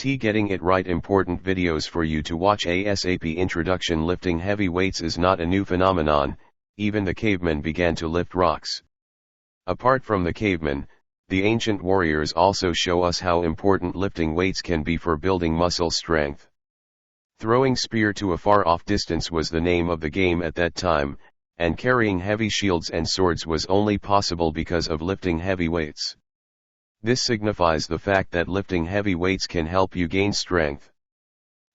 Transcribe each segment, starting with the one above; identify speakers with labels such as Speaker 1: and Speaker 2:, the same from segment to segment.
Speaker 1: Getting it right. Important videos for you to watch ASAP. Introduction. Lifting heavy weights is not a new phenomenon, even the cavemen began to lift rocks. Apart from the cavemen, the ancient warriors also show us how important lifting weights can be for building muscle strength. Throwing spear to a far-off distance was the name of the game at that time, and carrying heavy shields and swords was only possible because of lifting heavy weights. This signifies the fact that lifting heavy weights can help you gain strength.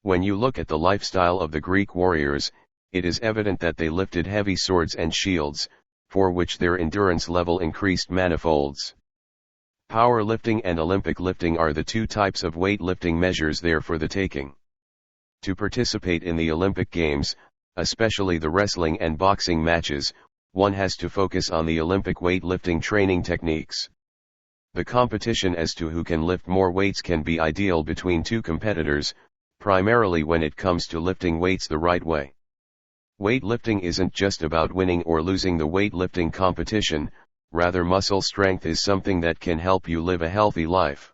Speaker 1: When you look at the lifestyle of the Greek warriors, it is evident that they lifted heavy swords and shields, for which their endurance level increased manifolds. Power lifting and Olympic lifting are the two types of weightlifting measures there for the taking. To participate in the Olympic Games, especially the wrestling and boxing matches, one has to focus on the Olympic weightlifting training techniques. The competition as to who can lift more weights can be ideal between two competitors, primarily when it comes to lifting weights the right way. Weightlifting isn't just about winning or losing the weightlifting competition, rather muscle strength is something that can help you live a healthy life.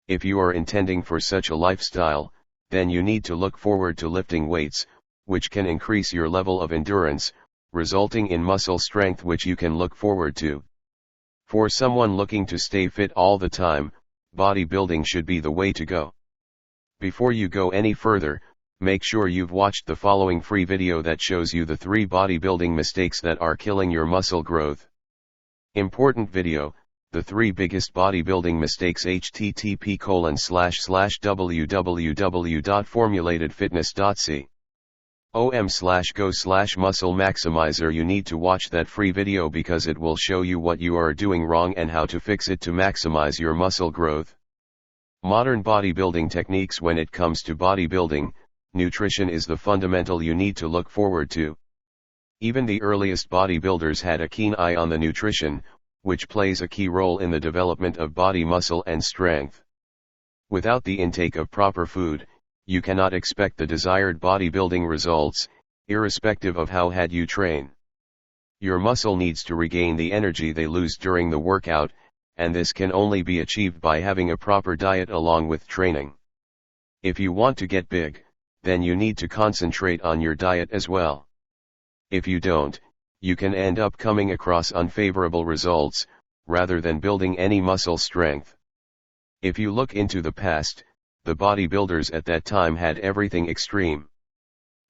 Speaker 1: If you are intending for such a lifestyle, then you need to look forward to lifting weights, which can increase your level of endurance, resulting in muscle strength which you can look forward to. For someone looking to stay fit all the time, bodybuilding should be the way to go. Before you go any further, make sure you've watched the following free video that shows you the 3 bodybuilding mistakes that are killing your muscle growth. Important video, the 3 biggest bodybuilding mistakes. http://www.formulatedfitness.com/go/muscle maximizer. You need to watch that free video because it will show you what you are doing wrong and how to fix it to maximize your muscle growth. Modern bodybuilding techniques. When it comes to bodybuilding, nutrition is the fundamental you need to look forward to. Even the earliest bodybuilders had a keen eye on the nutrition, which plays a key role in the development of body muscle and strength. Without the intake of proper food, you cannot expect the desired bodybuilding results, irrespective of how hard you train. Your muscle needs to regain the energy they lose during the workout, and this can only be achieved by having a proper diet along with training. If you want to get big, then you need to concentrate on your diet as well. If you don't, you can end up coming across unfavorable results, rather than building any muscle strength. If you look into the past, the bodybuilders at that time had everything extreme.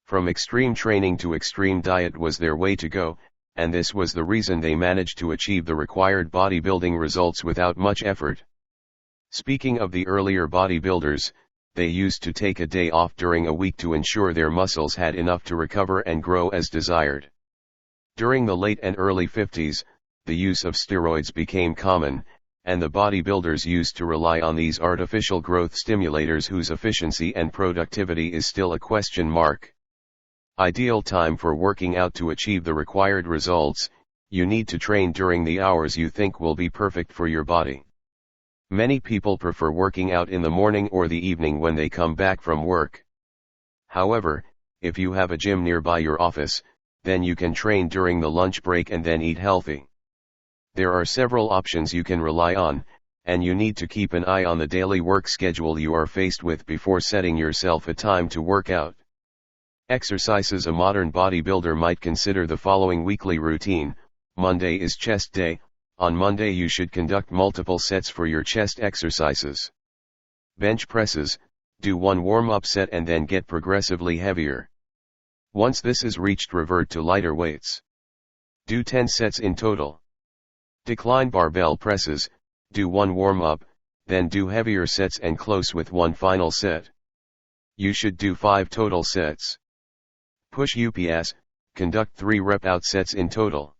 Speaker 1: From extreme training to extreme diet was their way to go, and this was the reason they managed to achieve the required bodybuilding results without much effort. Speaking of the earlier bodybuilders, they used to take a day off during a week to ensure their muscles had enough to recover and grow as desired. During the late and early 50s, the use of steroids became common, and the bodybuilders used to rely on these artificial growth stimulators whose efficiency and productivity is still a question mark. Ideal time for working out. To achieve the required results, you need to train during the hours you think will be perfect for your body. Many people prefer working out in the morning or the evening when they come back from work. However, if you have a gym nearby your office, then you can train during the lunch break and then eat healthy. There are several options you can rely on, and you need to keep an eye on the daily work schedule you are faced with before setting yourself a time to work out. Exercises. A modern bodybuilder might consider the following weekly routine. Monday is chest day. On Monday you should conduct multiple sets for your chest exercises. Bench presses, do 1 warm-up set and then get progressively heavier. Once this is reached, revert to lighter weights. Do 10 sets in total. Decline barbell presses, do 1 warm-up, then do heavier sets and close with 1 final set. You should do 5 total sets. Push ups, conduct 3 rep-out sets in total.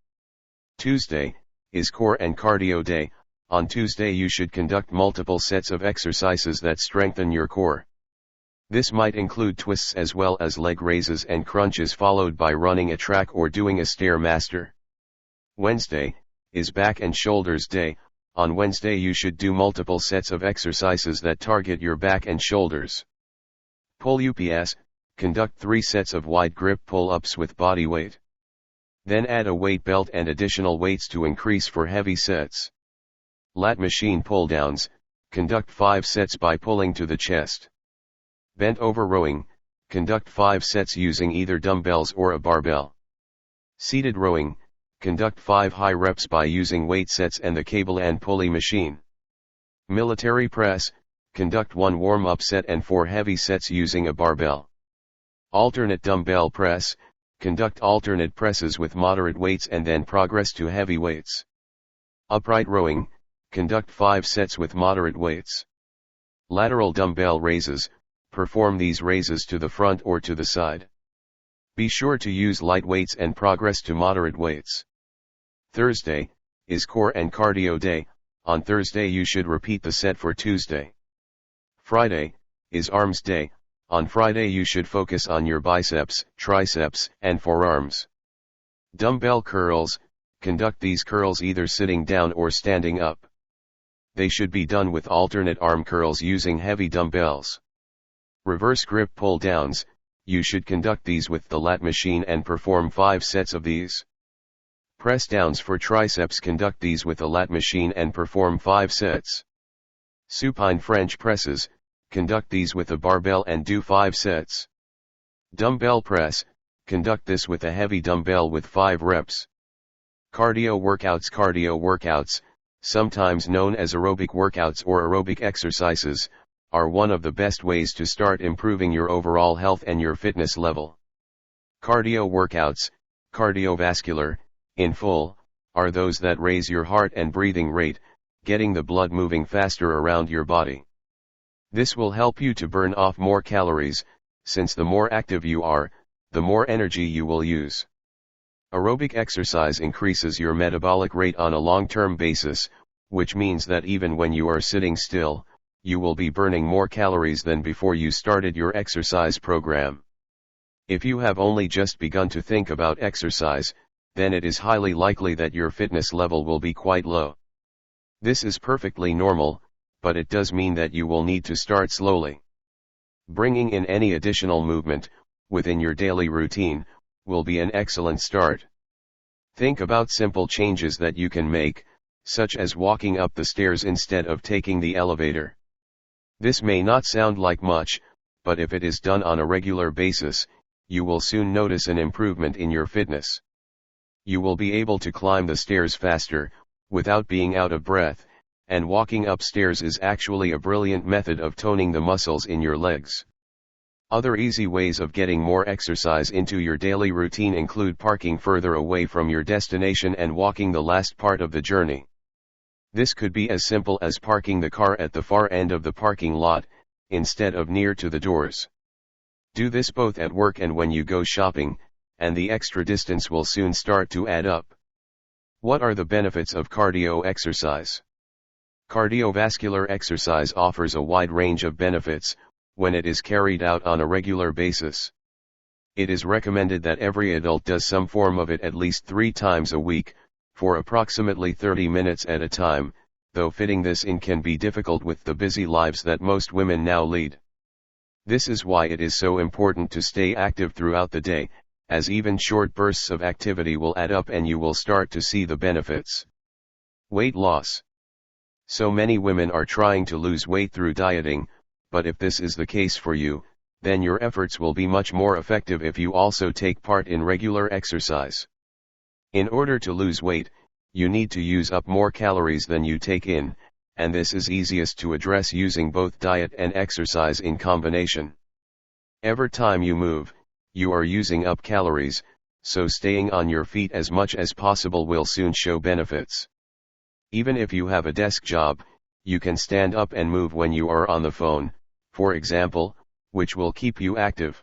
Speaker 1: Tuesday is core and cardio day. On Tuesday you should conduct multiple sets of exercises that strengthen your core. This might include twists as well as leg raises and crunches, followed by running a track or doing a stairmaster. Wednesday is back and shoulders day. On Wednesday you should do multiple sets of exercises that target your back and shoulders. Pull ups, conduct 3 sets of wide grip pull-ups with body weight. Then add a weight belt and additional weights to increase for heavy sets. Lat machine pull-downs, conduct 5 sets by pulling to the chest. Bent over rowing, conduct 5 sets using either dumbbells or a barbell. Seated rowing, conduct 5 high reps by using weight sets and the cable and pulley machine. Military press, conduct 1 warm-up set and 4 heavy sets using a barbell. Alternate dumbbell press, conduct alternate presses with moderate weights and then progress to heavy weights. Upright rowing, conduct 5 sets with moderate weights. Lateral dumbbell raises, perform these raises to the front or to the side. Be sure to use light weights and progress to moderate weights. Thursday is core and cardio day. On Thursday you should repeat the set for Tuesday. Friday is arms day. On Friday you should focus on your biceps, triceps, and forearms. Dumbbell curls, conduct these curls either sitting down or standing up. They should be done with alternate arm curls using heavy dumbbells. Reverse grip pull downs, you should conduct these with the lat machine and perform 5 sets of these. Press downs for triceps, conduct these with a lat machine and perform 5 sets. Supine French presses, conduct these with a barbell and do 5 sets. Dumbbell press, conduct this with a heavy dumbbell with 5 reps. Cardio workouts, sometimes known as aerobic workouts or aerobic exercises, are one of the best ways to start improving your overall health and your fitness level. Cardio workouts, cardiovascular, in full, are those that raise your heart and breathing rate, getting the blood moving faster around your body. This will help you to burn off more calories, since the more active you are, the more energy you will use. Aerobic exercise increases your metabolic rate on a long-term basis, which means that even when you are sitting still, you will be burning more calories than before you started your exercise program. If you have only just begun to think about exercise, then it is highly likely that your fitness level will be quite low. This is perfectly normal, but it does mean that you will need to start slowly. Bringing in any additional movement, within your daily routine, will be an excellent start. Think about simple changes that you can make, such as walking up the stairs instead of taking the elevator. This may not sound like much, but if it is done on a regular basis, you will soon notice an improvement in your fitness. You will be able to climb the stairs faster, without being out of breath, and walking upstairs is actually a brilliant method of toning the muscles in your legs. Other easy ways of getting more exercise into your daily routine include parking further away from your destination and walking the last part of the journey. This could be as simple as parking the car at the far end of the parking lot, instead of near to the doors. Do this both at work and when you go shopping, and the extra distance will soon start to add up. What are the benefits of cardio exercise? Cardiovascular exercise offers a wide range of benefits, when it is carried out on a regular basis. It is recommended that every adult does some form of it at least 3 times a week, for approximately 30 minutes at a time, though fitting this in can be difficult with the busy lives that most women now lead. This is why it is so important to stay active throughout the day, as even short bursts of activity will add up and you will start to see the benefits. Weight loss. So many women are trying to lose weight through dieting, but if this is the case for you, then your efforts will be much more effective if you also take part in regular exercise. In order to lose weight, you need to use up more calories than you take in, and this is easiest to address using both diet and exercise in combination. Every time you move, you are using up calories, so staying on your feet as much as possible will soon show benefits. Even if you have a desk job, you can stand up and move when you are on the phone, for example, which will keep you active.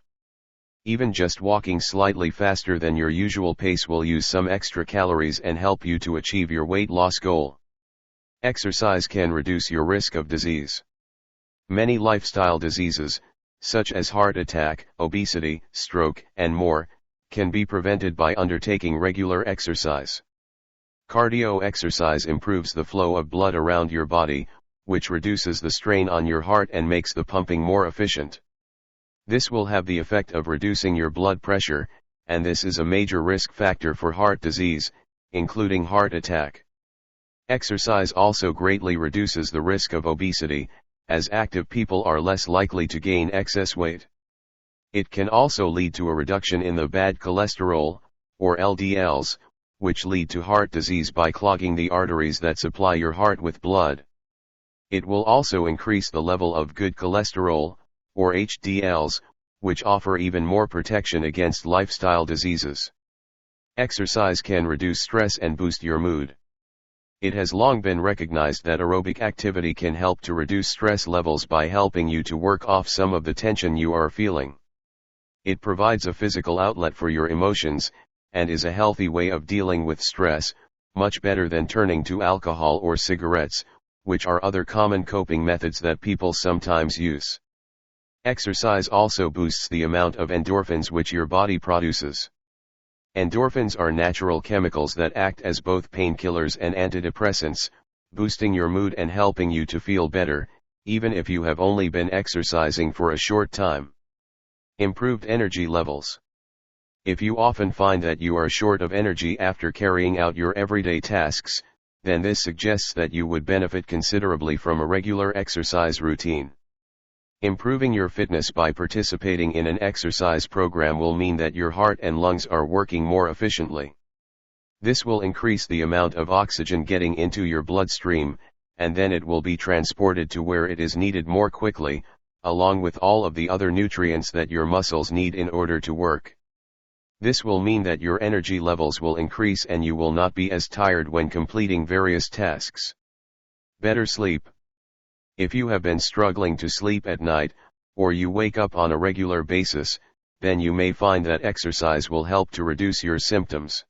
Speaker 1: Even just walking slightly faster than your usual pace will use some extra calories and help you to achieve your weight loss goal. Exercise can reduce your risk of disease. Many lifestyle diseases, such as heart attack, obesity, stroke, and more, can be prevented by undertaking regular exercise. Cardio exercise improves the flow of blood around your body, which reduces the strain on your heart and makes the pumping more efficient. This will have the effect of reducing your blood pressure, and this is a major risk factor for heart disease, including heart attack. Exercise also greatly reduces the risk of obesity, as active people are less likely to gain excess weight. It can also lead to a reduction in the bad cholesterol, or LDLs, which lead to heart disease by clogging the arteries that supply your heart with blood. It will also increase the level of good cholesterol, or HDLs, which offer even more protection against lifestyle diseases. Exercise can reduce stress and boost your mood. It has long been recognized that aerobic activity can help to reduce stress levels by helping you to work off some of the tension you are feeling. It provides a physical outlet for your emotions, and is a healthy way of dealing with stress, much better than turning to alcohol or cigarettes, which are other common coping methods that people sometimes use. Exercise also boosts the amount of endorphins which your body produces. Endorphins are natural chemicals that act as both painkillers and antidepressants, boosting your mood and helping you to feel better, even if you have only been exercising for a short time. Improved energy levels. If you often find that you are short of energy after carrying out your everyday tasks, then this suggests that you would benefit considerably from a regular exercise routine. Improving your fitness by participating in an exercise program will mean that your heart and lungs are working more efficiently. This will increase the amount of oxygen getting into your bloodstream, and then it will be transported to where it is needed more quickly, along with all of the other nutrients that your muscles need in order to work. This will mean that your energy levels will increase and you will not be as tired when completing various tasks. Better sleep. If you have been struggling to sleep at night, or you wake up on a regular basis, then you may find that exercise will help to reduce your symptoms.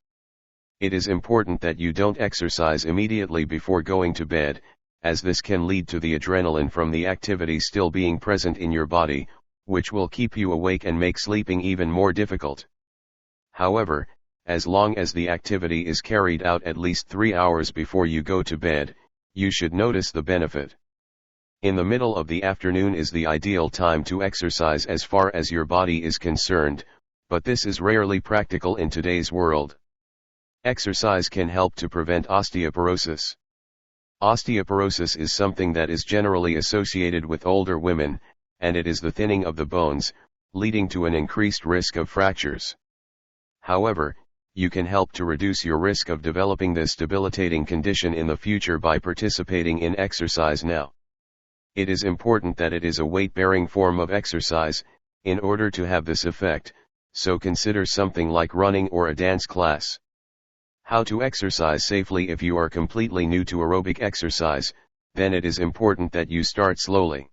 Speaker 1: It is important that you don't exercise immediately before going to bed, as this can lead to the adrenaline from the activity still being present in your body, which will keep you awake and make sleeping even more difficult. However, as long as the activity is carried out at least 3 hours before you go to bed, you should notice the benefit. In the middle of the afternoon is the ideal time to exercise as far as your body is concerned, but this is rarely practical in today's world. Exercise can help to prevent osteoporosis. Osteoporosis is something that is generally associated with older women, and it is the thinning of the bones, leading to an increased risk of fractures. However, you can help to reduce your risk of developing this debilitating condition in the future by participating in exercise now. It is important that it is a weight-bearing form of exercise, in order to have this effect, so consider something like running or a dance class. How to exercise safely. If you are completely new to aerobic exercise, then it is important that you start slowly.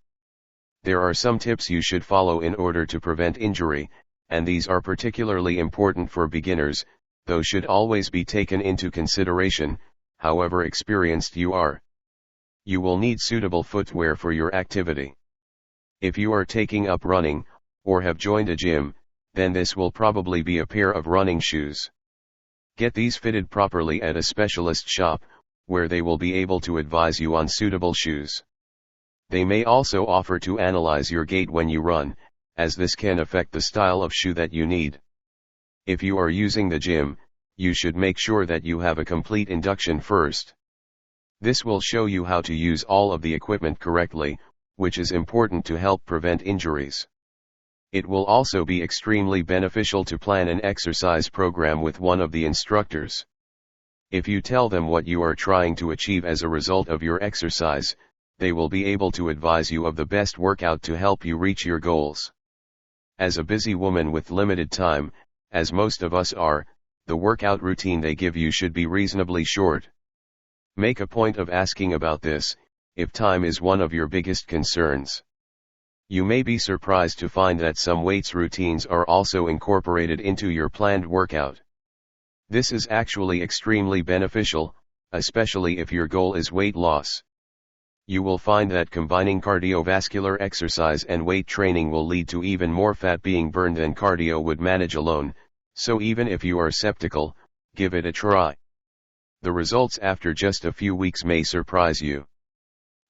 Speaker 1: There are some tips you should follow in order to prevent injury, and these are particularly important for beginners, though should always be taken into consideration, however experienced you are. You will need suitable footwear for your activity. If you are taking up running, or have joined a gym, then this will probably be a pair of running shoes. Get these fitted properly at a specialist shop, where they will be able to advise you on suitable shoes. They may also offer to analyze your gait when you run, as this can affect the style of shoe that you need. If you are using the gym, you should make sure that you have a complete induction first. This will show you how to use all of the equipment correctly, which is important to help prevent injuries. It will also be extremely beneficial to plan an exercise program with one of the instructors. If you tell them what you are trying to achieve as a result of your exercise, they will be able to advise you of the best workout to help you reach your goals. As a busy woman with limited time, as most of us are, the workout routine they give you should be reasonably short. Make a point of asking about this, if time is one of your biggest concerns. You may be surprised to find that some weights routines are also incorporated into your planned workout. This is actually extremely beneficial, especially if your goal is weight loss. You will find that combining cardiovascular exercise and weight training will lead to even more fat being burned than cardio would manage alone, so even if you are skeptical, give it a try. The results after just a few weeks may surprise you.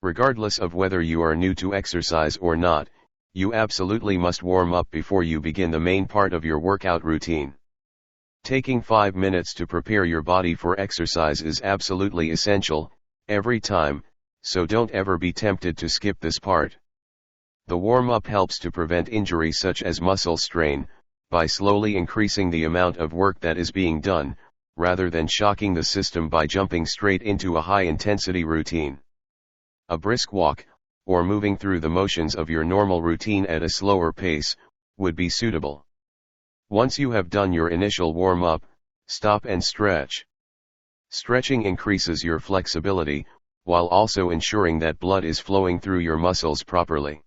Speaker 1: Regardless of whether you are new to exercise or not, you absolutely must warm up before you begin the main part of your workout routine. Taking 5 minutes to prepare your body for exercise is absolutely essential, every time, so don't ever be tempted to skip this part. The warm-up helps to prevent injury such as muscle strain, by slowly increasing the amount of work that is being done, rather than shocking the system by jumping straight into a high-intensity routine. A brisk walk, or moving through the motions of your normal routine at a slower pace, would be suitable. Once you have done your initial warm-up, stop and stretch. Stretching increases your flexibility, while also ensuring that blood is flowing through your muscles properly.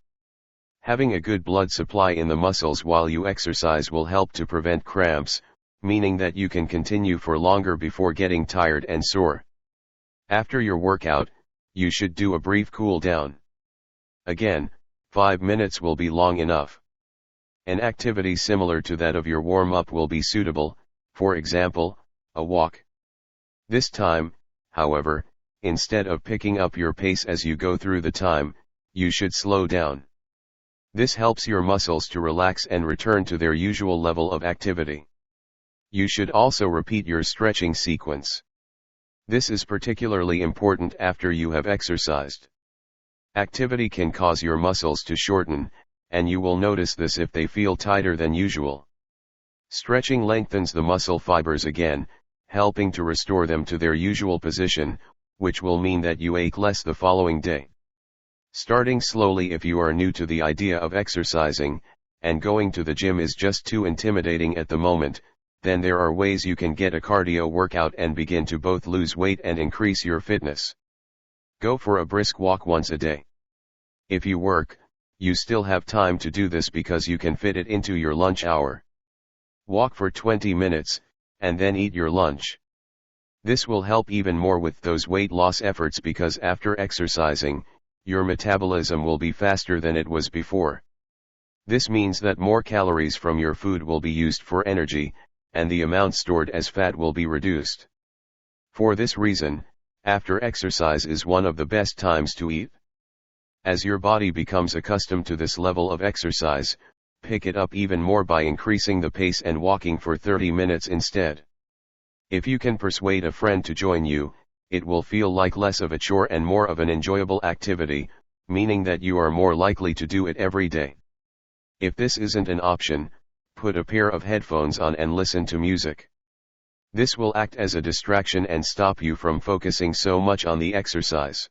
Speaker 1: Having a good blood supply in the muscles while you exercise will help to prevent cramps, meaning that you can continue for longer before getting tired and sore. After your workout, you should do a brief cool down. Again, 5 minutes will be long enough. An activity similar to that of your warm-up will be suitable, for example, a walk. This time, however, instead of picking up your pace as you go through the time, you should slow down. This helps your muscles to relax and return to their usual level of activity. You should also repeat your stretching sequence. This is particularly important after you have exercised. Activity can cause your muscles to shorten, and you will notice this if they feel tighter than usual. Stretching lengthens the muscle fibers again, helping to restore them to their usual position, which will mean that you ache less the following day. Starting slowly if you are new to the idea of exercising, and going to the gym is just too intimidating at the moment, then there are ways you can get a cardio workout and begin to both lose weight and increase your fitness. Go for a brisk walk once a day. If you work, you still have time to do this because you can fit it into your lunch hour. Walk for 20 minutes, and then eat your lunch. This will help even more with those weight loss efforts because after exercising, your metabolism will be faster than it was before. This means that more calories from your food will be used for energy, and the amount stored as fat will be reduced. For this reason, after exercise is one of the best times to eat. As your body becomes accustomed to this level of exercise, pick it up even more by increasing the pace and walking for 30 minutes instead. If you can persuade a friend to join you, it will feel like less of a chore and more of an enjoyable activity, meaning that you are more likely to do it every day. If this isn't an option, put a pair of headphones on and listen to music. This will act as a distraction and stop you from focusing so much on the exercise.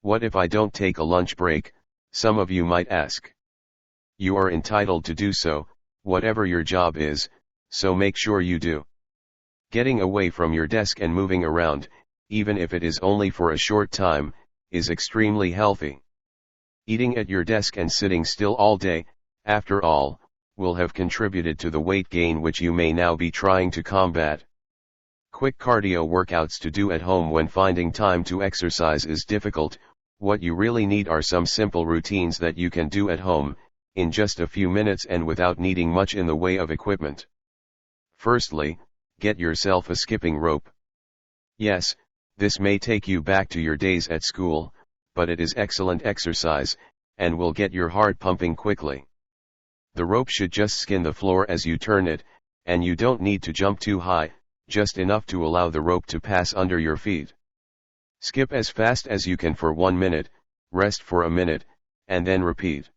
Speaker 1: What if I don't take a lunch break? Some of you might ask. You are entitled to do so, whatever your job is, so make sure you do. Getting away from your desk and moving around, even if it is only for a short time, is extremely healthy. Eating at your desk and sitting still all day, after all, will have contributed to the weight gain which you may now be trying to combat. Quick cardio workouts to do at home when finding time to exercise is difficult. What you really need are some simple routines that you can do at home, in just a few minutes and without needing much in the way of equipment. Firstly, get yourself a skipping rope. Yes, this may take you back to your days at school, but it is excellent exercise, and will get your heart pumping quickly. The rope should just skim the floor as you turn it, and you don't need to jump too high, just enough to allow the rope to pass under your feet. Skip as fast as you can for 1 minute, rest for a minute, and then repeat.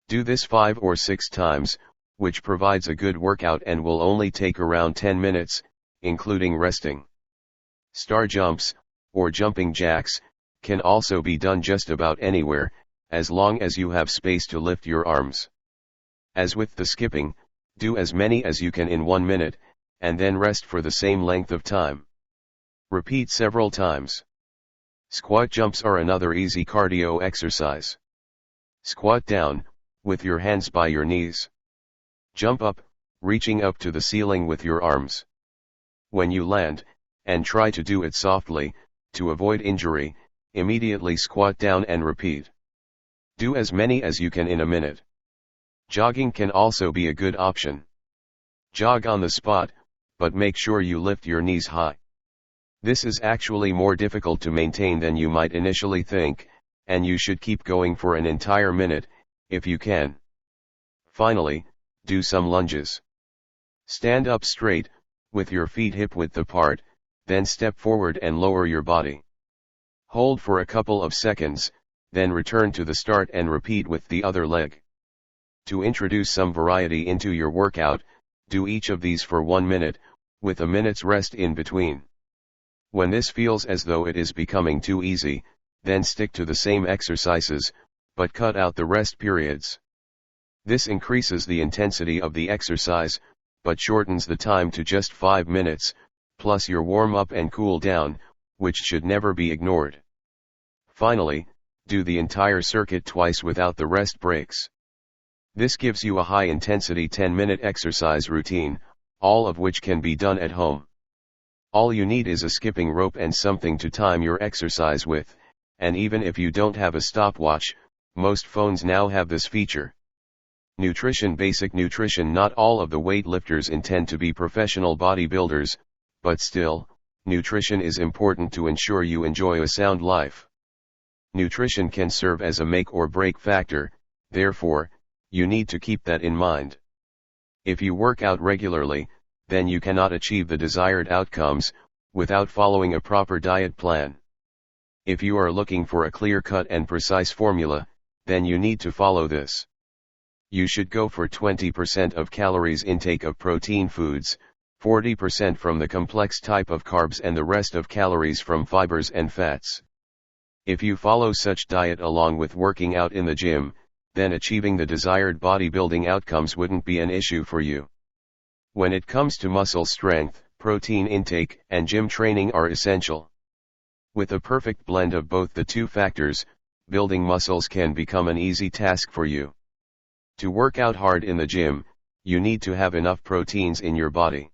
Speaker 1: Do this 5 or 6 times, which provides a good workout and will only take around 10 minutes, including resting. Star jumps, or jumping jacks, can also be done just about anywhere, as long as you have space to lift your arms. As with the skipping, do as many as you can in 1 minute, and then rest for the same length of time. Repeat several times. Squat jumps are another easy cardio exercise. Squat down, with your hands by your knees. Jump up, reaching up to the ceiling with your arms. When you land, and try to do it softly, to avoid injury, immediately squat down and repeat. Do as many as you can in a minute. Jogging can also be a good option. Jog on the spot, but make sure you lift your knees high. This is actually more difficult to maintain than you might initially think, and you should keep going for an entire minute, if you can. Finally, do some lunges. Stand up straight, with your feet hip width apart, then step forward and lower your body. Hold for a couple of seconds, then return to the start and repeat with the other leg. To introduce some variety into your workout, do each of these for 1 minute, with a minute's rest in between. When this feels as though it is becoming too easy, then stick to the same exercises, but cut out the rest periods. This increases the intensity of the exercise, but shortens the time to just 5 minutes, plus your warm-up and cool down, which should never be ignored. Finally, do the entire circuit twice without the rest breaks. This gives you a high-intensity 10-minute exercise routine, all of which can be done at home. All you need is a skipping rope and something to time your exercise with, and even if you don't have a stopwatch, most phones now have this feature. Nutrition. Basic nutrition. Not all of the weightlifters intend to be professional bodybuilders, but still, nutrition is important to ensure you enjoy a sound life. Nutrition can serve as a make or break factor, therefore, you need to keep that in mind. If you work out regularly, then you cannot achieve the desired outcomes, without following a proper diet plan. If you are looking for a clear-cut and precise formula, then you need to follow this. You should go for 20% of calories intake of protein foods, 40% from the complex type of carbs and the rest of calories from fibers and fats. If you follow such diet along with working out in the gym, then achieving the desired bodybuilding outcomes wouldn't be an issue for you. When it comes to muscle strength, protein intake and gym training are essential. With a perfect blend of both the two factors, building muscles can become an easy task for you. To work out hard in the gym, you need to have enough proteins in your body.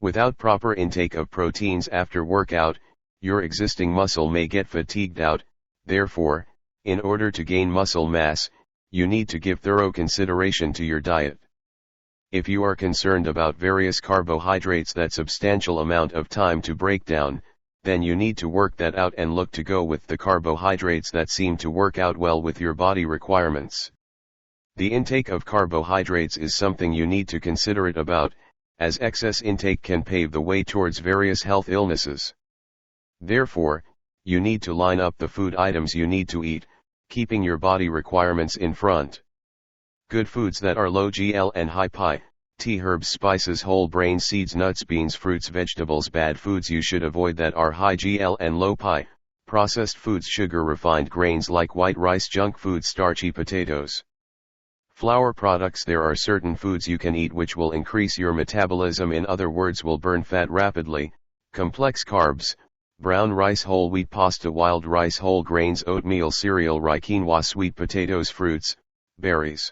Speaker 1: Without proper intake of proteins after workout, your existing muscle may get fatigued out. Therefore, in order to gain muscle mass, you need to give thorough consideration to your diet. If you are concerned about various carbohydrates that substantial amount of time to break down, then you need to work that out and look to go with the carbohydrates that seem to work out well with your body requirements. The intake of carbohydrates is something you need to consider it about, as excess intake can pave the way towards various health illnesses. Therefore, you need to line up the food items you need to eat, keeping your body requirements in front. Good foods that are low GL and high Pi, T herbs, spices, whole grain seeds, nuts, beans, fruits, vegetables. Bad foods you should avoid that are high GL and low Pi, processed foods, sugar, refined grains like white rice, junk foods, starchy potatoes. Flour products. There are certain foods you can eat which will increase your metabolism, in other words will burn fat rapidly. Complex carbs, brown rice, whole wheat, pasta, wild rice, whole grains, oatmeal, cereal, rye, quinoa, sweet potatoes, fruits, berries,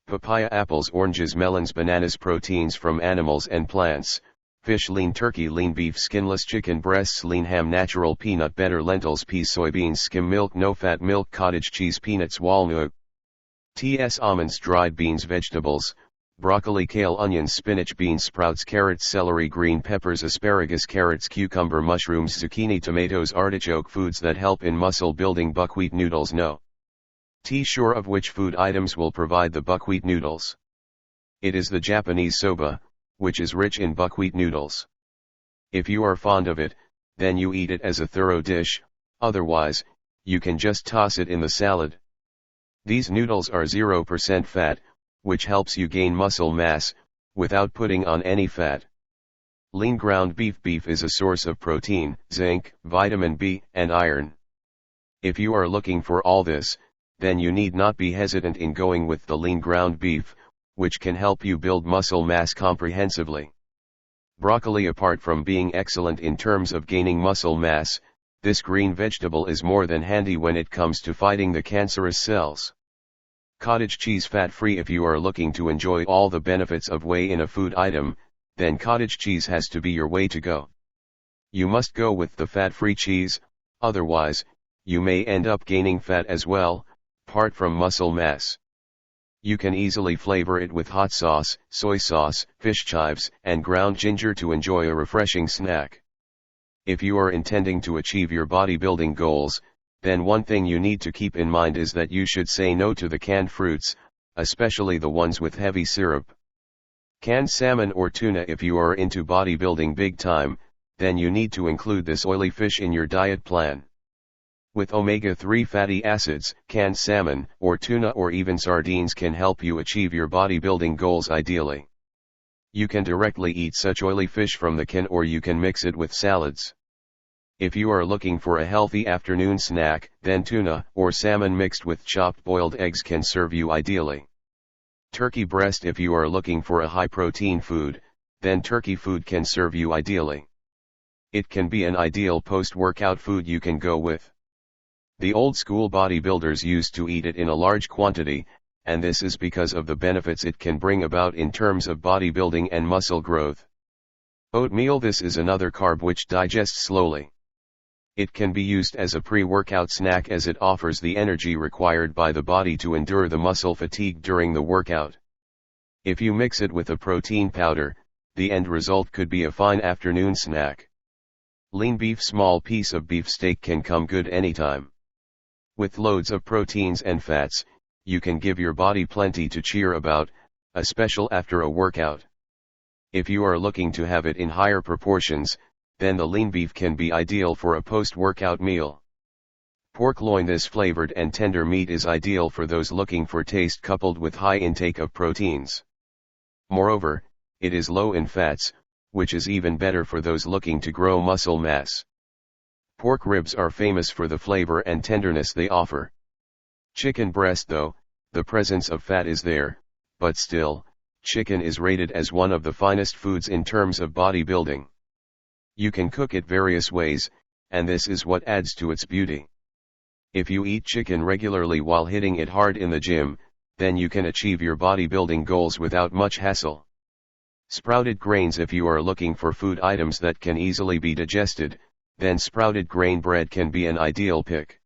Speaker 1: papaya, apples, oranges, melons, bananas. Proteins from animals and plants, fish, lean turkey, lean beef, skinless chicken breasts, lean ham, natural peanut butter, lentils, peas, soybeans, skim milk, no fat milk, cottage cheese, peanuts, walnut, almonds, dried beans, vegetables, broccoli, kale, onions, spinach, beans, sprouts, carrots, celery, green peppers, asparagus, carrots, cucumber, mushrooms, zucchini, tomatoes, artichoke. Foods that help in muscle building. Buckwheat noodles. No sure of which food items will provide the buckwheat noodles. It is the Japanese soba, which is rich in buckwheat noodles. If you are fond of it, then you eat it as a thorough dish, otherwise, you can just toss it in the salad. These noodles are 0% fat, which helps you gain muscle mass, without putting on any fat. Lean ground beef. Beef is a source of protein, zinc, vitamin B, and iron. If you are looking for all this, then you need not be hesitant in going with the lean ground beef, which can help you build muscle mass comprehensively. Broccoli. Apart from being excellent in terms of gaining muscle mass, this green vegetable is more than handy when it comes to fighting the cancerous cells. Cottage cheese. Fat-free. If you are looking to enjoy all the benefits of whey in a food item, then cottage cheese has to be your way to go. You must go with the fat-free cheese, otherwise, you may end up gaining fat as well, apart from muscle mass. You can easily flavor it with hot sauce, soy sauce, fish chives, and ground ginger to enjoy a refreshing snack. If you are intending to achieve your bodybuilding goals, then one thing you need to keep in mind is that you should say no to the canned fruits, especially the ones with heavy syrup. Canned salmon or tuna. If you are into bodybuilding big time, then you need to include this oily fish in your diet plan. With omega-3 fatty acids, canned salmon, or tuna or even sardines can help you achieve your bodybuilding goals ideally. You can directly eat such oily fish from the can, or you can mix it with salads. If you are looking for a healthy afternoon snack, then tuna or salmon mixed with chopped boiled eggs can serve you ideally. Turkey breast. If you are looking for a high-protein food, then turkey food can serve you ideally. It can be an ideal post-workout food you can go with. The old-school bodybuilders used to eat it in a large quantity, and this is because of the benefits it can bring about in terms of bodybuilding and muscle growth. Oatmeal. This is another carb which digests slowly. It can be used as a pre-workout snack as it offers the energy required by the body to endure the muscle fatigue during the workout. If you mix it with a protein powder, the end result could be a fine afternoon snack. Lean beef. Small piece of beef steak can come good anytime. With loads of proteins and fats, you can give your body plenty to cheer about, especially after a workout. If you are looking to have it in higher proportions, then the lean beef can be ideal for a post-workout meal. Pork loin. This flavored and tender meat is ideal for those looking for taste coupled with high intake of proteins. Moreover, it is low in fats, which is even better for those looking to grow muscle mass. Pork ribs are famous for the flavor and tenderness they offer. Chicken breast. Though the presence of fat is there, but still, chicken is rated as one of the finest foods in terms of bodybuilding. You can cook it various ways, and this is what adds to its beauty. If you eat chicken regularly while hitting it hard in the gym, then you can achieve your bodybuilding goals without much hassle. Sprouted grains. If you are looking for food items that can easily be digested, then sprouted grain bread can be an ideal pick.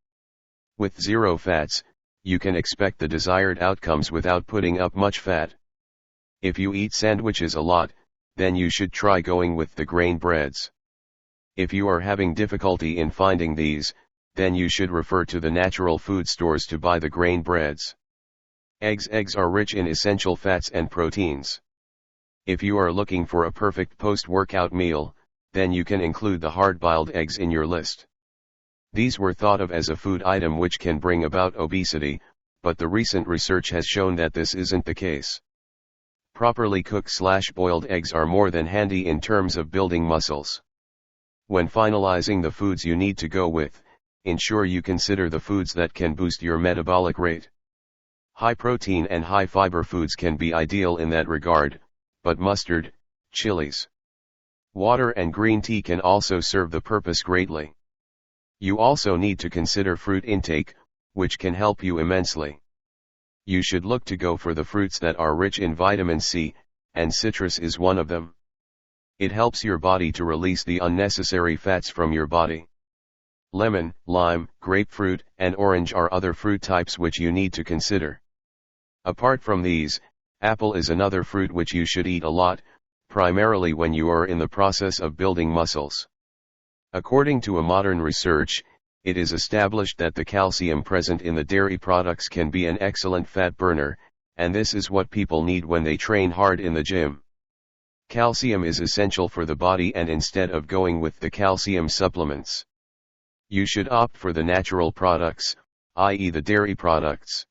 Speaker 1: With zero fats, you can expect the desired outcomes without putting up much fat. If you eat sandwiches a lot, then you should try going with the grain breads. If you are having difficulty in finding these, then you should refer to the natural food stores to buy the grain breads. Eggs. Eggs are rich in essential fats and proteins. If you are looking for a perfect post-workout meal, then you can include the hard-boiled eggs in your list. These were thought of as a food item which can bring about obesity, but the recent research has shown that this isn't the case. Properly cooked/boiled eggs are more than handy in terms of building muscles. When finalizing the foods you need to go with, ensure you consider the foods that can boost your metabolic rate. High protein and high fiber foods can be ideal in that regard, but mustard, chilies, water and green tea can also serve the purpose greatly. You also need to consider fruit intake, which can help you immensely. You should look to go for the fruits that are rich in vitamin C, and citrus is one of them. It helps your body to release the unnecessary fats from your body. Lemon, lime, grapefruit, and orange are other fruit types which you need to consider. Apart from these, apple is another fruit which you should eat a lot, primarily when you are in the process of building muscles. According to a modern research, it is established that the calcium present in the dairy products can be an excellent fat burner, and this is what people need when they train hard in the gym. Calcium is essential for the body, and instead of going with the calcium supplements, you should opt for the natural products, i.e. the dairy products.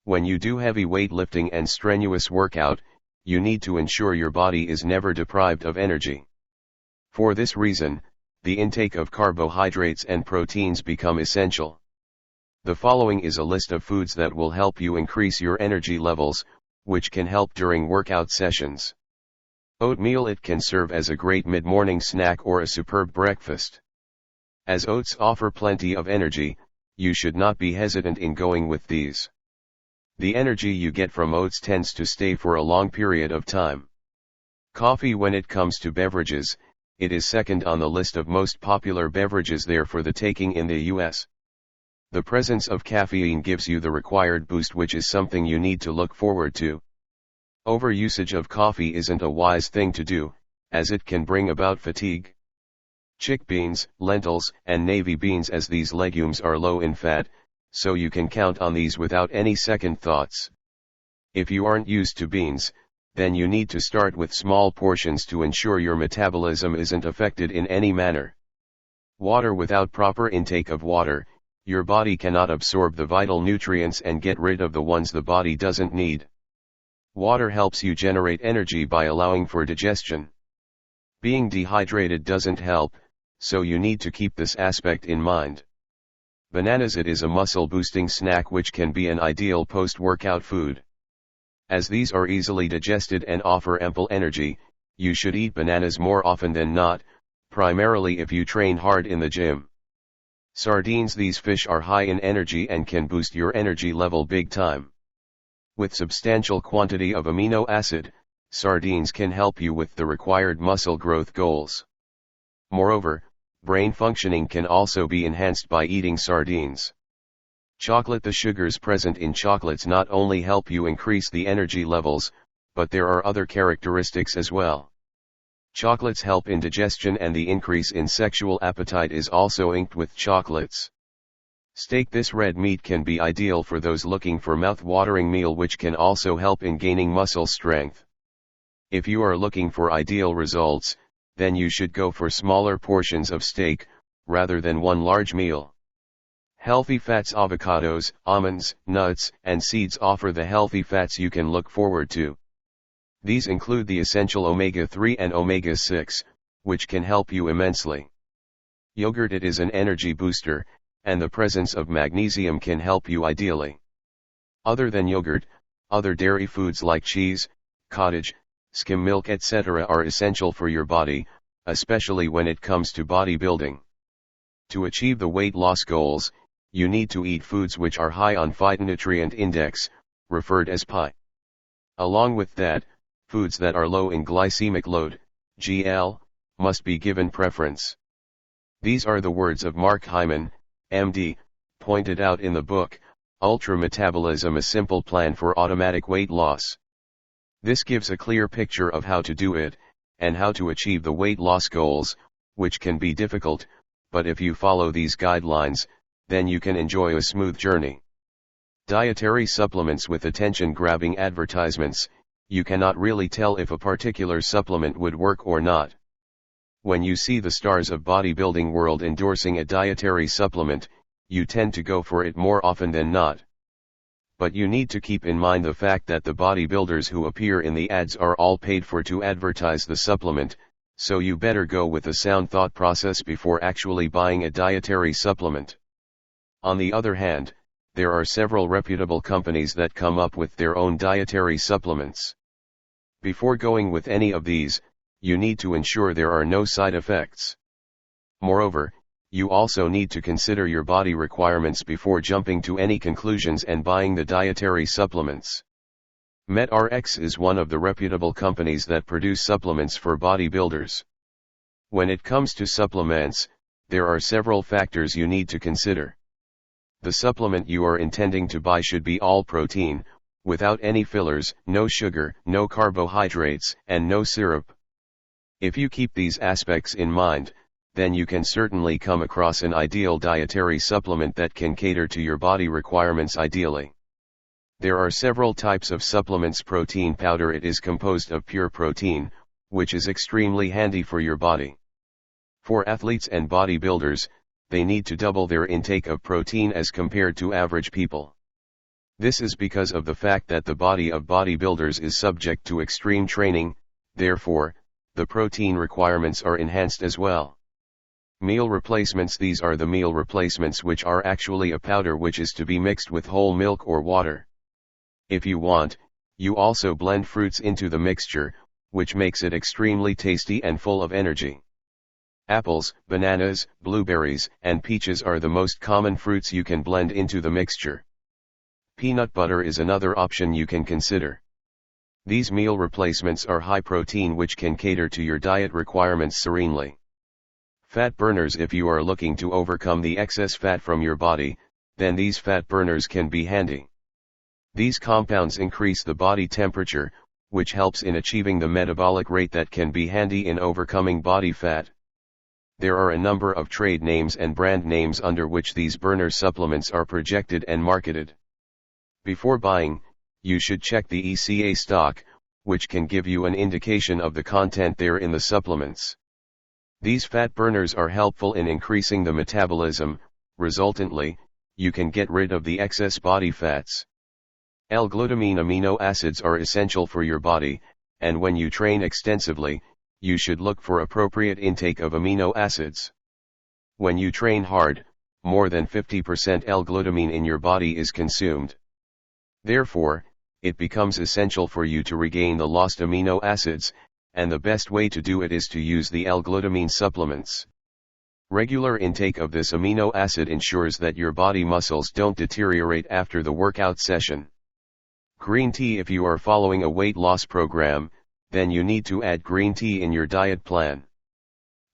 Speaker 1: When you do heavy weightlifting and strenuous workout, you need to ensure your body is never deprived of energy. For this reason, the intake of carbohydrates and proteins become essential. The following is a list of foods that will help you increase your energy levels, which can help during workout sessions. Oatmeal. It can serve as a great mid-morning snack or a superb breakfast. As oats offer plenty of energy, you should not be hesitant in going with these. The energy you get from oats tends to stay for a long period of time. Coffee. When it comes to beverages, it is second on the list of most popular beverages there for the taking in the US. The presence of caffeine gives you the required boost, which is something you need to look forward to. Overusage of coffee isn't a wise thing to do, as it can bring about fatigue. Chickpeas, lentils, and navy beans, as these legumes are low in fat, so you can count on these without any second thoughts. If you aren't used to beans, then you need to start with small portions to ensure your metabolism isn't affected in any manner. Water. Without proper intake of water, Your body cannot absorb the vital nutrients and get rid of the ones the body doesn't need. Water helps you generate energy by allowing for digestion. Being dehydrated doesn't help, so you need to keep this aspect in mind. Bananas. It is a muscle-boosting snack which can be an ideal post-workout food. As these are easily digested and offer ample energy, you should eat bananas more often than not, primarily if you train hard in the gym. Sardines. These fish are high in energy and can boost your energy level big time. With substantial quantity of amino acid, sardines can help you with the required muscle growth goals. Moreover, brain functioning can also be enhanced by eating sardines. Chocolate. The sugars present in chocolates not only help you increase the energy levels, but there are other characteristics as well. Chocolates help in digestion, and the increase in sexual appetite is also linked with chocolates. Steak. This red meat can be ideal for those looking for mouth-watering meal which can also help in gaining muscle strength. If you are looking for ideal results, then you should go for smaller portions of steak, rather than one large meal. Healthy fats. Avocados, almonds, nuts, and seeds offer the healthy fats you can look forward to. These include the essential omega-3 and omega-6, which can help you immensely. Yogurt. It is an energy booster, and the presence of magnesium can help you ideally. Other than yogurt, other dairy foods like cheese, cottage, skim milk, etc. are essential for your body, especially when it comes to bodybuilding. To achieve the weight loss goals, you need to eat foods which are high on phytonutrient index, referred as PI. Along with that, foods that are low in glycemic load, GL, must be given preference. These are the words of Mark Hyman, MD, pointed out in the book, Ultra Metabolism: A Simple Plan for Automatic Weight Loss. This gives a clear picture of how to do it, and how to achieve the weight loss goals, which can be difficult, but if you follow these guidelines, then you can enjoy a smooth journey. Dietary supplements with attention-grabbing advertisements. You cannot really tell if a particular supplement would work or not. When you see the stars of bodybuilding world endorsing a dietary supplement, you tend to go for it more often than not. But you need to keep in mind the fact that the bodybuilders who appear in the ads are all paid for to advertise the supplement, so you better go with a sound thought process before actually buying a dietary supplement. On the other hand, there are several reputable companies that come up with their own dietary supplements. Before going with any of these, you need to ensure there are no side effects. Moreover, you also need to consider your body requirements before jumping to any conclusions and buying the dietary supplements. MedRx is one of the reputable companies that produce supplements for bodybuilders. When it comes to supplements, there are several factors you need to consider. The supplement you are intending to buy should be all protein, without any fillers, no sugar, no carbohydrates, and no syrup. If you keep these aspects in mind, then you can certainly come across an ideal dietary supplement that can cater to your body requirements ideally. There are several types of supplements. Protein powder. It is composed of pure protein, which is extremely handy for your body. For athletes and bodybuilders, they need to double their intake of protein as compared to average people. This is because of the fact that the body of bodybuilders is subject to extreme training, therefore, the protein requirements are enhanced as well. Meal replacements. These are the meal replacements which are actually a powder which is to be mixed with whole milk or water. If you want, you also blend fruits into the mixture, which makes it extremely tasty and full of energy. Apples, bananas, blueberries, and peaches are the most common fruits you can blend into the mixture. Peanut butter is another option you can consider. These meal replacements are high protein which can cater to your diet requirements serenely. Fat burners. If you are looking to overcome the excess fat from your body, then these fat burners can be handy. These compounds increase the body temperature, which helps in achieving the metabolic rate that can be handy in overcoming body fat. There are a number of trade names and brand names under which these burner supplements are projected and marketed. Before buying, you should check the ECA stock, which can give you an indication of the content there in the supplements. These fat burners are helpful in increasing the metabolism, resultantly, you can get rid of the excess body fats. L-glutamine amino acids are essential for your body, and when you train extensively, you should look for appropriate intake of amino acids. When you train hard, more than 50% L-glutamine in your body is consumed. Therefore, it becomes essential for you to regain the lost amino acids, and the best way to do it is to use the L-glutamine supplements. Regular intake of this amino acid ensures that your body muscles don't deteriorate after the workout session. Green tea. If you are following a weight loss program, then you need to add green tea in your diet plan.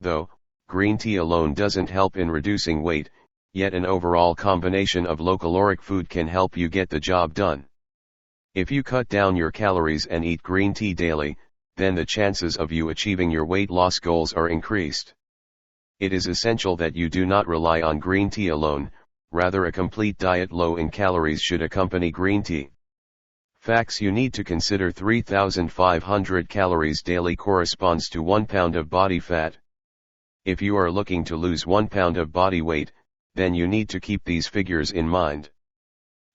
Speaker 1: Though, green tea alone doesn't help in reducing weight, yet an overall combination of low-caloric food can help you get the job done. If you cut down your calories and eat green tea daily, then the chances of you achieving your weight loss goals are increased. It is essential that you do not rely on green tea alone, rather a complete diet low in calories should accompany green tea. Facts: you need to consider 3,500 calories daily corresponds to 1 pound of body fat. If you are looking to lose 1 pound of body weight, then you need to keep these figures in mind.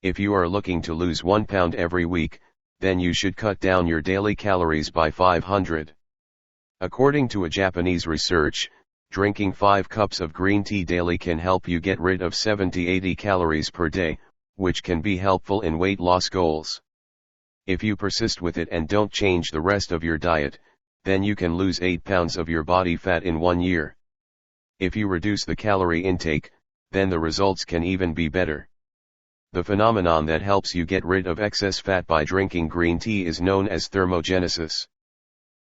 Speaker 1: If you are looking to lose 1 pound every week, then you should cut down your daily calories by 500. According to a Japanese research, drinking 5 cups of green tea daily can help you get rid of 70-80 calories per day, which can be helpful in weight loss goals. If you persist with it and don't change the rest of your diet, then you can lose 8 pounds of your body fat in 1 year. If you reduce the calorie intake, then the results can even be better. The phenomenon that helps you get rid of excess fat by drinking green tea is known as thermogenesis.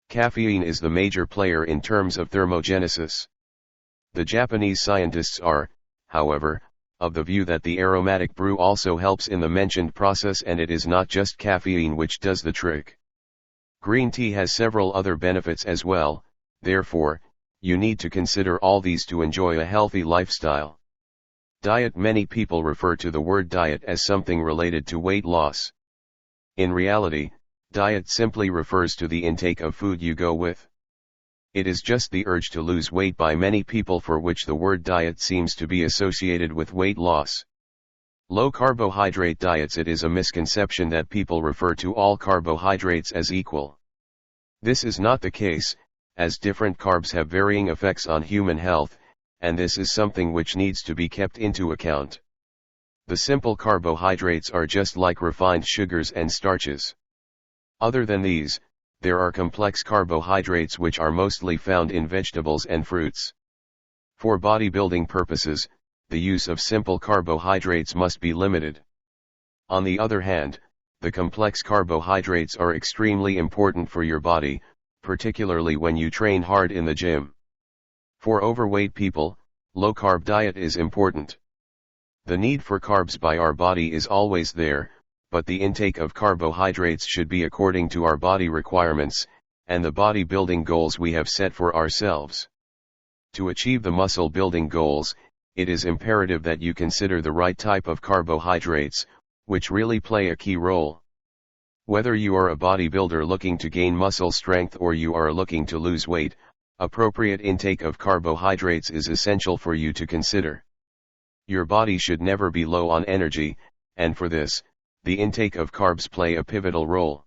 Speaker 1: Caffeine is the major player in terms of thermogenesis. The Japanese scientists are, however, of the view that the aromatic brew also helps in the mentioned process, and it is not just caffeine which does the trick. Green tea has several other benefits as well, therefore, you need to consider all these to enjoy a healthy lifestyle. Diet. Many people refer to the word diet as something related to weight loss. In reality, diet simply refers to the intake of food you go with. It is just the urge to lose weight by many people for which the word diet seems to be associated with weight loss. Low carbohydrate diets. It is a misconception that people refer to all carbohydrates as equal. This is not the case, as different carbs have varying effects on human health, and this is something which needs to be kept into account. The simple carbohydrates are just like refined sugars and starches. Other than these, there are complex carbohydrates which are mostly found in vegetables and fruits. For bodybuilding purposes, the use of simple carbohydrates must be limited. On the other hand, the complex carbohydrates are extremely important for your body, particularly when you train hard in the gym. For overweight people, low-carb diet is important. The need for carbs by our body is always there, but the intake of carbohydrates should be according to our body requirements, and the bodybuilding goals we have set for ourselves. To achieve the muscle building goals, it is imperative that you consider the right type of carbohydrates, which really play a key role. Whether you are a bodybuilder looking to gain muscle strength or you are looking to lose weight, appropriate intake of carbohydrates is essential for you to consider. Your body should never be low on energy, and for this, the intake of carbs play a pivotal role.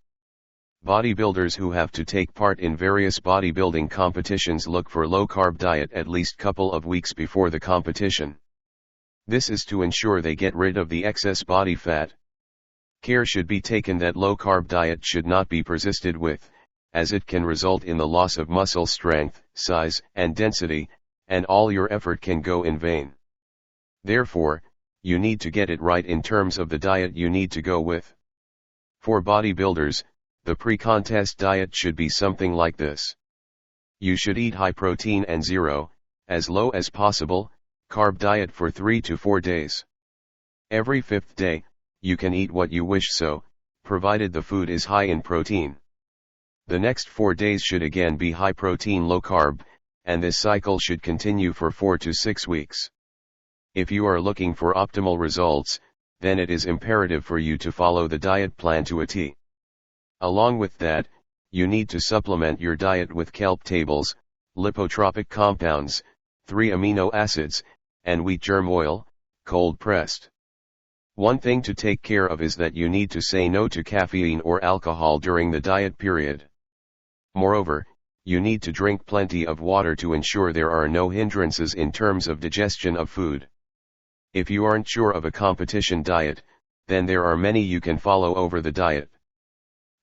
Speaker 1: Bodybuilders who have to take part in various bodybuilding competitions look for low-carb diet at least couple of weeks before the competition. This is to ensure they get rid of the excess body fat. Care should be taken that low-carb diet should not be persisted with, as it can result in the loss of muscle strength, size, and density, and all your effort can go in vain. Therefore, you need to get it right in terms of the diet you need to go with. For bodybuilders, the pre-contest diet should be something like this. You should eat high protein and zero, as low as possible, carb diet for 3 to 4 days. Every 5th day, you can eat what you wish so, provided the food is high in protein. The next 4 days should again be high protein low carb, and this cycle should continue for 4 to 6 weeks. If you are looking for optimal results, then it is imperative for you to follow the diet plan to a T. Along with that, you need to supplement your diet with kelp tables, lipotropic compounds, 3 amino acids, and wheat germ oil, cold pressed. One thing to take care of is that you need to say no to caffeine or alcohol during the diet period. Moreover, you need to drink plenty of water to ensure there are no hindrances in terms of digestion of food. If you aren't sure of a competition diet, then there are many you can follow over the diet.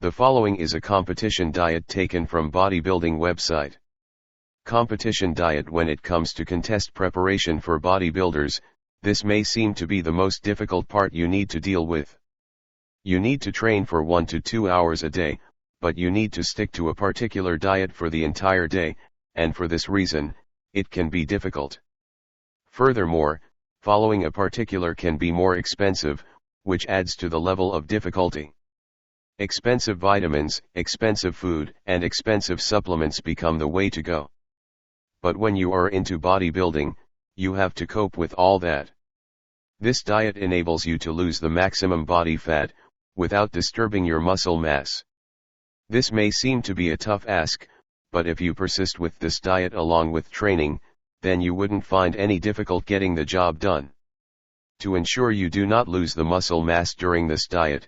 Speaker 1: The following is a competition diet taken from bodybuilding website. Competition diet. When it comes to contest preparation for bodybuilders, this may seem to be the most difficult part you need to deal with. You need to train for 1 to 2 hours a day, but you need to stick to a particular diet for the entire day, and for this reason, it can be difficult. Furthermore, following a particular can be more expensive, which adds to the level of difficulty. Expensive vitamins, expensive food, and expensive supplements become the way to go. But when you are into bodybuilding, you have to cope with all that. This diet enables you to lose the maximum body fat, without disturbing your muscle mass. This may seem to be a tough ask, but if you persist with this diet along with training, then you wouldn't find any difficult getting the job done. To ensure you do not lose the muscle mass during this diet,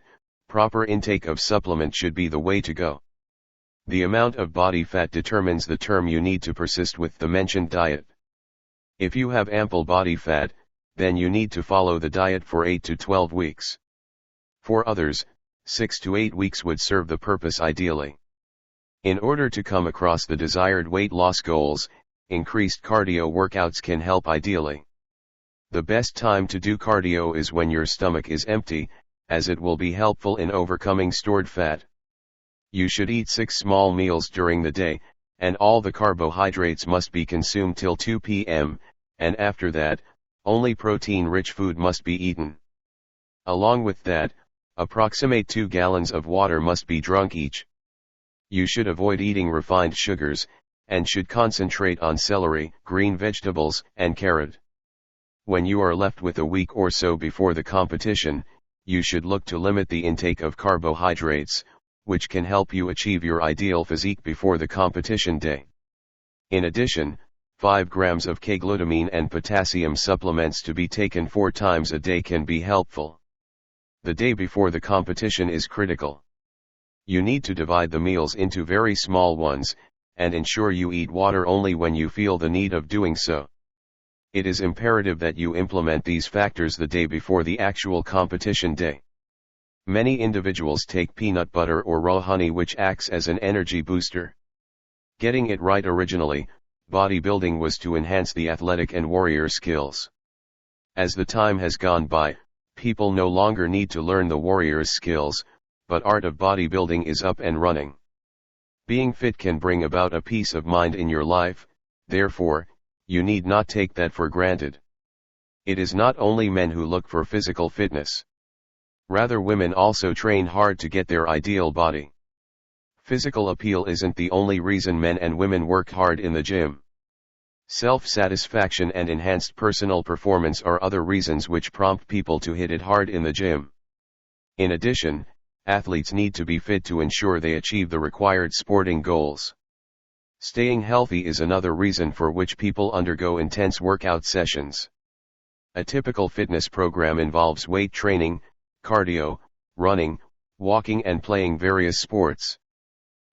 Speaker 1: proper intake of supplement should be the way to go. The amount of body fat determines the term you need to persist with the mentioned diet. If you have ample body fat, then you need to follow the diet for 8 to 12 weeks. For others, 6 to 8 weeks would serve the purpose ideally. In order to come across the desired weight loss goals, increased cardio workouts can help ideally. The best time to do cardio is when your stomach is empty, as it will be helpful in overcoming stored fat. You should eat 6 small meals during the day, and all the carbohydrates must be consumed till 2 p.m., and after that, only protein-rich food must be eaten. Along with that, approximate 2 gallons of water must be drunk each. You should avoid eating refined sugars, and should concentrate on celery, green vegetables, and carrot. When you are left with a week or so before the competition, you should look to limit the intake of carbohydrates, which can help you achieve your ideal physique before the competition day. In addition, 5 grams of K-glutamine and potassium supplements to be taken 4 times a day can be helpful. The day before the competition is critical. You need to divide the meals into very small ones, and ensure you eat water only when you feel the need of doing so. It is imperative that you implement these factors the day before the actual competition day. Many individuals take peanut butter or raw honey, which acts as an energy booster. Getting it right. Originally, bodybuilding was to enhance the athletic and warrior skills. As the time has gone by, people no longer need to learn the warrior's skills, but art of bodybuilding is up and running. Being fit can bring about a peace of mind in your life, therefore, you need not take that for granted. It is not only men who look for physical fitness. Rather, women also train hard to get their ideal body. Physical appeal isn't the only reason men and women work hard in the gym. Self-satisfaction and enhanced personal performance are other reasons which prompt people to hit it hard in the gym. In addition, athletes need to be fit to ensure they achieve the required sporting goals. Staying healthy is another reason for which people undergo intense workout sessions. A typical fitness program involves weight training, cardio, running, walking, and playing various sports.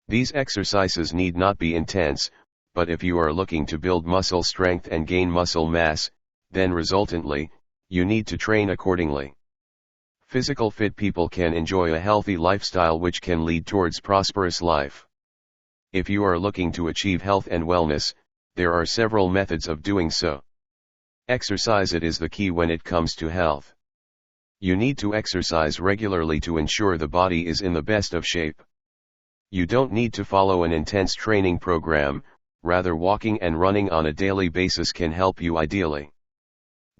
Speaker 1: These exercises need not be intense, but if you are looking to build muscle strength and gain muscle mass, then resultantly, you need to train accordingly. Physical fit people can enjoy a healthy lifestyle which can lead towards prosperous life. If you are looking to achieve health and wellness, there are several methods of doing so. Exercise. It is the key when it comes to health. You need to exercise regularly to ensure the body is in the best of shape. You don't need to follow an intense training program, rather walking and running on a daily basis can help you ideally.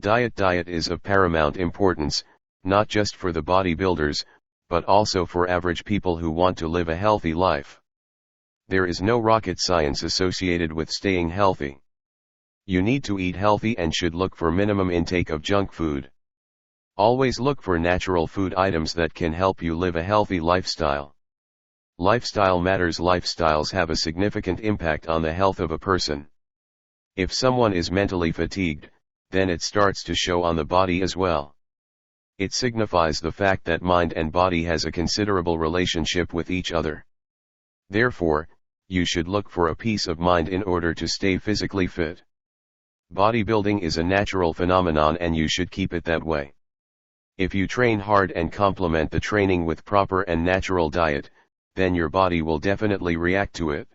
Speaker 1: Diet is of paramount importance, not just for the bodybuilders, but also for average people who want to live a healthy life. There is no rocket science associated with staying healthy. You need to eat healthy and should look for minimum intake of junk food. Always look for natural food items that can help you live a healthy lifestyle. Lifestyle matters. Lifestyles have a significant impact on the health of a person. If someone is mentally fatigued, then it starts to show on the body as well. It signifies the fact that mind and body has a considerable relationship with each other. Therefore, you should look for a peace of mind in order to stay physically fit. Bodybuilding is a natural phenomenon and you should keep it that way. If you train hard and complement the training with proper and natural diet, then your body will definitely react to it.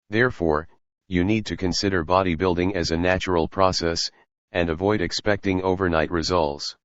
Speaker 1: Therefore, you need to consider bodybuilding as a natural process, and avoid expecting overnight results.